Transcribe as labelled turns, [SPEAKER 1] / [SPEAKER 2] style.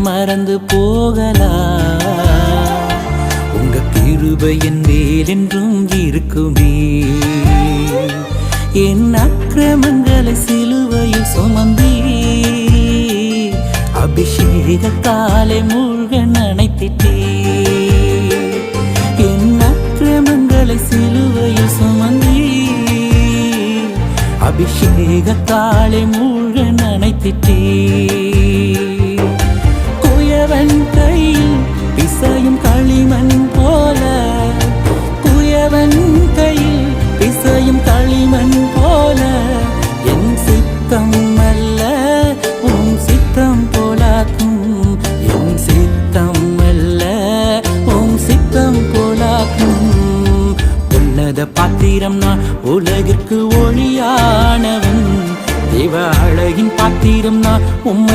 [SPEAKER 1] மறந்து போகலாம். உங்க கிருபை என் மேல் என்றும் இருக்குமே. என் அக்கிரமங்களை சிலுவையில் சுமந்தீ, அபிஷேகத்தாலே மூழ்க நனைத்திட்டே. என் அக்கிரமங்களை சிலுவையில் சுமந்தீ, அபிஷேகத்தாலே மூழ்க நனைத்திட்டே. குயவன் கையில் பிசையும் களிமண் போல, குயவன் கையில் பிசையும் களிமண் போல, என் சித்தம் அல்ல உன் சித்தம் போலாக்கும். என் சித்தம் அல்ல உன் சித்தம் போலாக்கும். உன்னத பாத்திரம் நான் உலகிற்கு ஒளியானவன், தேவ அழகின் பாத்திரம் நான் உம்மை